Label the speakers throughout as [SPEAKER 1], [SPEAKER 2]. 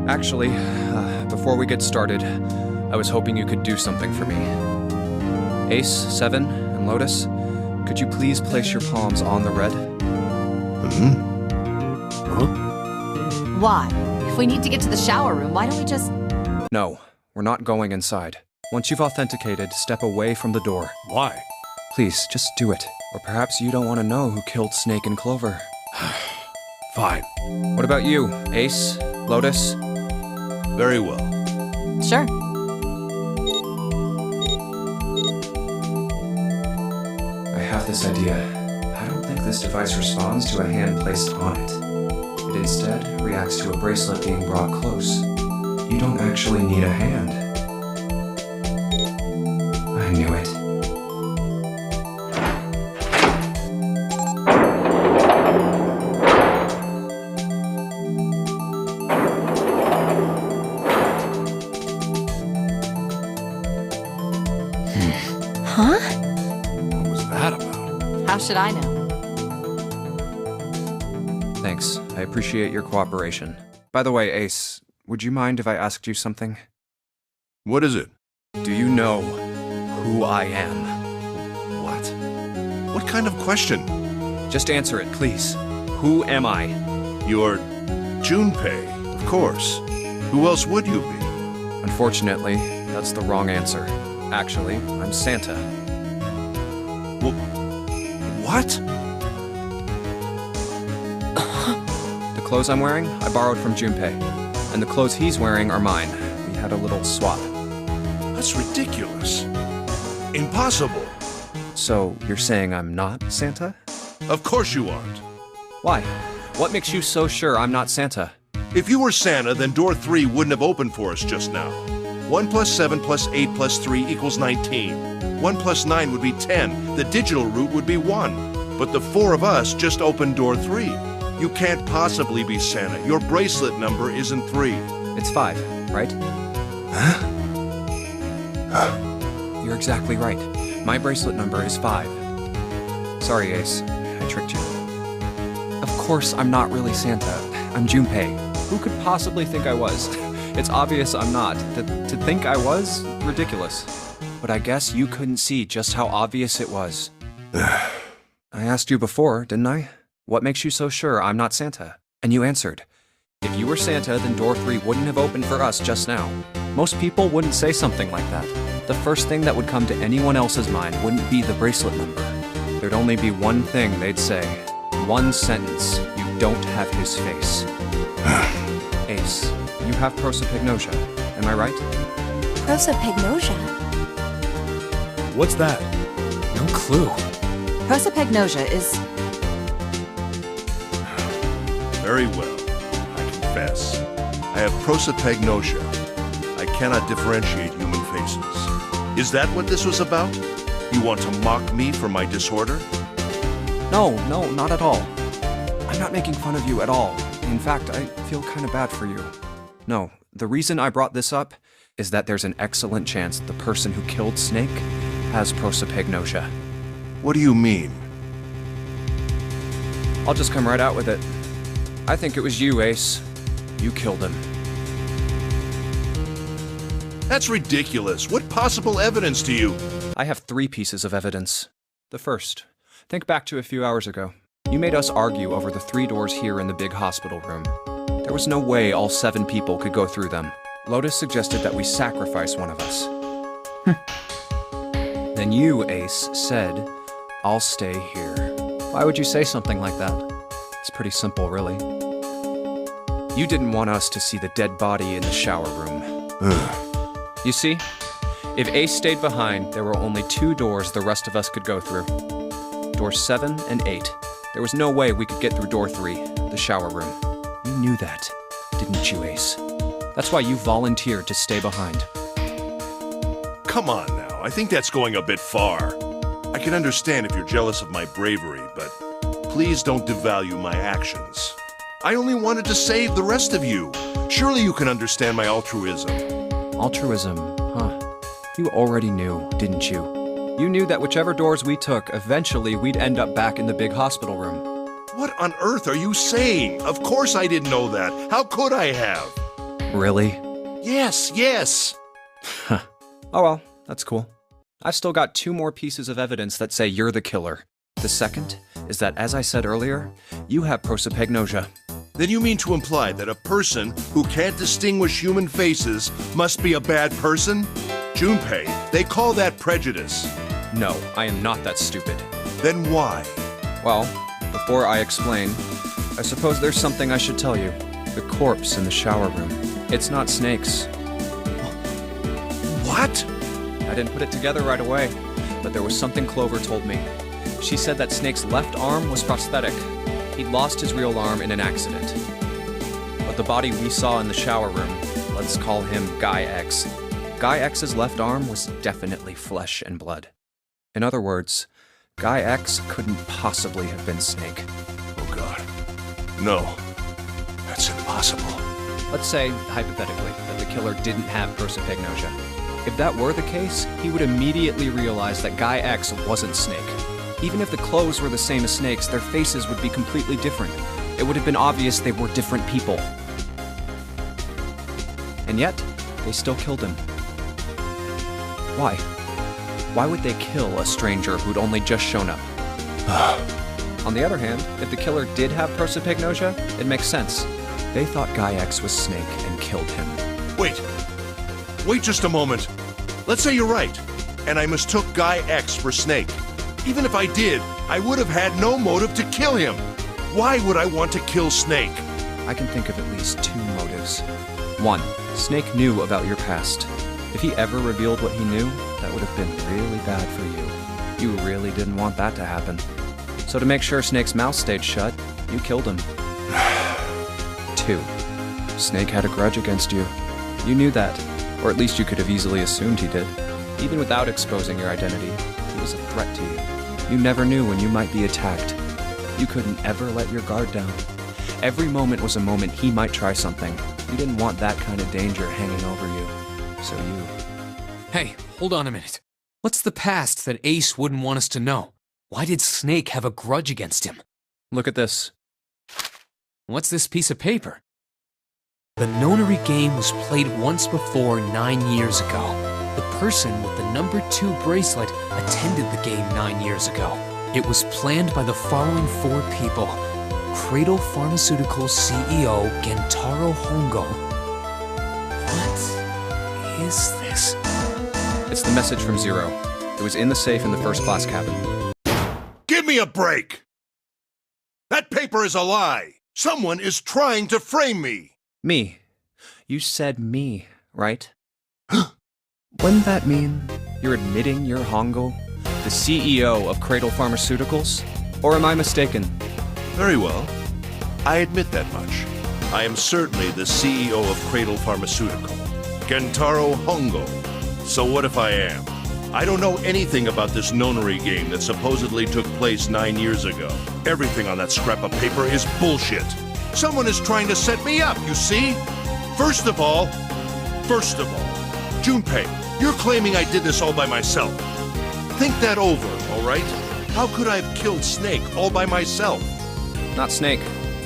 [SPEAKER 1] Actually, before we get started, I was hoping you could do something for me. Ace, Seven, and Lotus, could you please place your palms on the red?
[SPEAKER 2] Why? If we need to get to the shower room, why don't we just...
[SPEAKER 1] No, we're not going inside. Once you've authenticated, step away from the door.
[SPEAKER 3] Why?
[SPEAKER 1] Please, just do it. Or perhaps you don't want to know who killed Snake and Clover.
[SPEAKER 3] Fine.
[SPEAKER 1] What about you, Ace, Lotus?
[SPEAKER 3] Very well.
[SPEAKER 2] Sure.
[SPEAKER 1] I have this idea. I don't think this device responds to a hand placed on it. It instead reacts to a bracelet being brought close. You don't actually need a hand. I knew it.
[SPEAKER 2] Huh?
[SPEAKER 3] What was that about?
[SPEAKER 2] How should I know?
[SPEAKER 1] Thanks. I appreciate your cooperation. By the way, Ace, would you mind if I asked you something?
[SPEAKER 3] What is it?
[SPEAKER 1] Do you know who I am?
[SPEAKER 3] What? What kind of question?
[SPEAKER 1] Just answer it, please. Who am I?
[SPEAKER 3] You're Junpei, of course. Who else would you be?
[SPEAKER 1] Unfortunately, that's the wrong answer. Actually, I'm Santa.
[SPEAKER 3] Well, what?
[SPEAKER 1] The clothes I'm wearing, I borrowed from Junpei. And the clothes he's wearing are mine. We had a little swap.
[SPEAKER 3] That's ridiculous. Impossible.
[SPEAKER 1] So, you're saying I'm not Santa?
[SPEAKER 3] Of course you aren't.
[SPEAKER 1] Why? What makes you so sure I'm not Santa?
[SPEAKER 3] If you were Santa, then door 3 wouldn't have opened for us just now. 1 plus 7 plus 8 plus 3 equals 19. 1 plus 9 would be 10. The digital route would be 1. But the 4 of us just opened door 3. You can't possibly be Santa. Your bracelet number isn't 3.
[SPEAKER 1] It's 5, right? You're exactly right. My bracelet number is 5. Sorry, Ace. I tricked you. Of course I'm not really Santa. I'm Junpei. Who could possibly think I was? It's obvious I'm not. To think I was? Ridiculous. But I guess you couldn't see just how obvious it was. I asked you before, didn't I? What makes you so sure I'm not Santa? And you answered. If you were Santa, then door 3 wouldn't have opened for us just now. Most people wouldn't say something like that. The first thing that would come to anyone else's mind wouldn't be the bracelet number. There'd only be one thing they'd say. One sentence. You don't have his face. Ace, you have prosopagnosia, am I right?
[SPEAKER 4] Prosopagnosia?
[SPEAKER 3] What's that?
[SPEAKER 1] No clue.
[SPEAKER 2] Prosopagnosia is...
[SPEAKER 3] Very well. I confess. I have prosopagnosia. I cannot differentiate human faces. Is that what this was about? You want to mock me for my disorder?
[SPEAKER 1] No, not at all. I'm not making fun of you at all. In fact, I feel kind of bad for you. No, the reason I brought this up is that there's an excellent chance the person who killed Snake has prosopagnosia.
[SPEAKER 3] What do you mean?
[SPEAKER 1] I'll just come right out with it. I think it was you, Ace. You killed him.
[SPEAKER 3] That's ridiculous. What possible evidence do you...
[SPEAKER 1] I have 3 pieces of evidence. The first, think back to a few hours ago. You made us argue over the 3 doors here in the big hospital room. There was no way all 7 people could go through them. Lotus suggested that we sacrifice one of us. Then you, Ace, said, I'll stay here. Why would you say something like that? It's pretty simple, really. You didn't want us to see the dead body in the shower room. You see? If Ace stayed behind, there were only 2 doors the rest of us could go through. Doors 7 and 8. There was no way we could get through door 3, the shower room. You knew that, didn't you, Ace? That's why you volunteered to stay behind.
[SPEAKER 3] Come on now, I think that's going a bit far. I can understand if you're jealous of my bravery, but please don't devalue my actions. I only wanted to save the rest of you. Surely you can understand my altruism.
[SPEAKER 1] Altruism, huh? You already knew, didn't you? You knew that whichever doors we took, eventually we'd end up back in the big hospital room.
[SPEAKER 3] What on earth are you saying? Of course I didn't know that. How could I have?
[SPEAKER 1] Really?
[SPEAKER 3] Yes!
[SPEAKER 1] Oh well, that's cool. I've still got 2 more pieces of evidence that say you're the killer. The second is that, as I said earlier, you have prosopagnosia.
[SPEAKER 3] Then you mean to imply that a person who can't distinguish human faces must be a bad person? Junpei, they call that prejudice.
[SPEAKER 1] No, I am not that stupid.
[SPEAKER 3] Then why?
[SPEAKER 1] Well, before I explain, I suppose there's something I should tell you. The corpse in the shower room. It's not Snake's.
[SPEAKER 3] What?
[SPEAKER 1] I didn't put it together right away, but there was something Clover told me. She said that Snake's left arm was prosthetic. He'd lost his real arm in an accident. But the body we saw in the shower room, let's call him Guy X. Guy X's left arm was definitely flesh and blood. In other words, Guy X couldn't possibly have been Snake.
[SPEAKER 3] Oh God. No. That's impossible.
[SPEAKER 1] Let's say, hypothetically, that the killer didn't have prosopagnosia. If that were the case, he would immediately realize that Guy X wasn't Snake. Even if the clothes were the same as Snake's, their faces would be completely different. It would have been obvious they were different people. And yet, they still killed him. Why? Why would they kill a stranger who'd only just shown up? On the other hand, if the killer did have prosopagnosia, it makes sense. They thought Guy X was Snake and killed him.
[SPEAKER 3] Wait just a moment. Let's say you're right, and I mistook Guy X for Snake. Even if I did, I would have had no motive to kill him. Why would I want to kill Snake?
[SPEAKER 1] I can think of at least 2 motives. 1, Snake knew about your past. If he ever revealed what he knew, that would have been really bad for you. You really didn't want that to happen. So to make sure Snake's mouth stayed shut, you killed him. 2, Snake had a grudge against you. You knew that, or at least you could have easily assumed he did. Even without exposing your identity, he was a threat to you. You never knew when you might be attacked. You couldn't ever let your guard down. Every moment was a moment he might try something. You didn't want that kind of danger hanging over you. So you...
[SPEAKER 5] Hey, hold on a minute. What's the past that Ace wouldn't want us to know? Why did Snake have a grudge against him?
[SPEAKER 1] Look at this.
[SPEAKER 5] What's this piece of paper? The Nonary game was played once before 9 years ago. The person with the number 2 bracelet attended the game 9 years ago. It was planned by the following 4 people. Cradle Pharmaceuticals CEO Gentaro Hongo. What is this?
[SPEAKER 1] It's the message from Zero. It was in the safe in the first class cabin.
[SPEAKER 3] Give me a break! That paper is a lie! Someone is trying to frame me!
[SPEAKER 1] Me. You said me, right? Wouldn't that mean you're admitting you're Hongo, the CEO of Cradle Pharmaceuticals? Or am I mistaken?
[SPEAKER 3] Very well. I admit that much. I am certainly the CEO of Cradle Pharmaceutical, Gentaro Hongo. So what if I am? I don't know anything about this Nonary game that supposedly took place 9 years ago. Everything on that scrap of paper is bullshit. Someone is trying to set me up, you see? First of all, Junpei, you're claiming I did this all by myself. Think that over, all right? How could I have killed Snake all by myself?
[SPEAKER 1] Not Snake.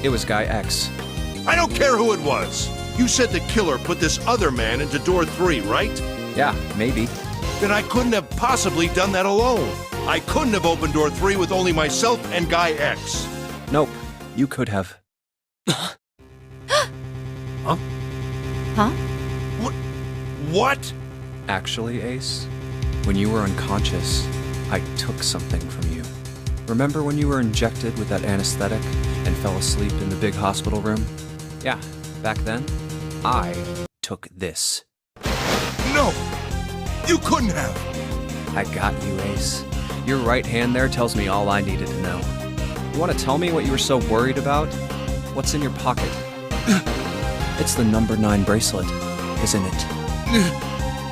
[SPEAKER 1] It was Guy X.
[SPEAKER 3] I don't care who it was. You said the killer put this other man into door 3, right?
[SPEAKER 1] Yeah, maybe.
[SPEAKER 3] Then I couldn't have possibly done that alone. I couldn't have opened door 3 with only myself and Guy X.
[SPEAKER 1] Nope. You could have.
[SPEAKER 2] Huh?
[SPEAKER 3] What?
[SPEAKER 1] Actually, Ace, when you were unconscious, I took something from you. Remember when you were injected with that anesthetic and fell asleep in the big hospital room? Yeah, back then, I took this.
[SPEAKER 3] No! You couldn't have!
[SPEAKER 1] I got you, Ace. Your right hand there tells me all I needed to know. You want to tell me what you were so worried about? What's in your pocket? It's the number 9 bracelet, isn't it?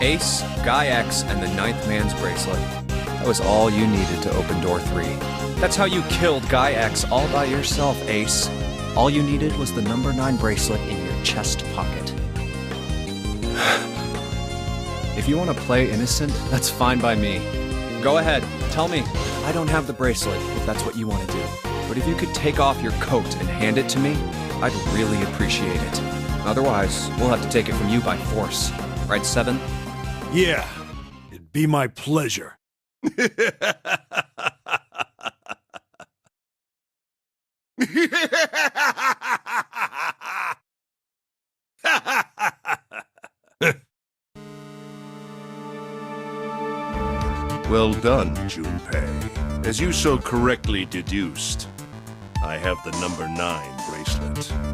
[SPEAKER 1] Ace, Guy X, and the 9th man's bracelet. That was all you needed to open door 3. That's how you killed Guy X all by yourself, Ace. All you needed was the number 9 bracelet in your chest pocket. If you want to play innocent, that's fine by me. Go ahead, tell me. I don't have the bracelet, if that's what you want to do. But if you could take off your coat and hand it to me, I'd really appreciate it. Otherwise, we'll have to take it from you by force. Right, Seven?
[SPEAKER 2] Yeah, it'd be my pleasure.
[SPEAKER 3] Well done, Junpei. As you so correctly deduced, I have the number 9 bracelet.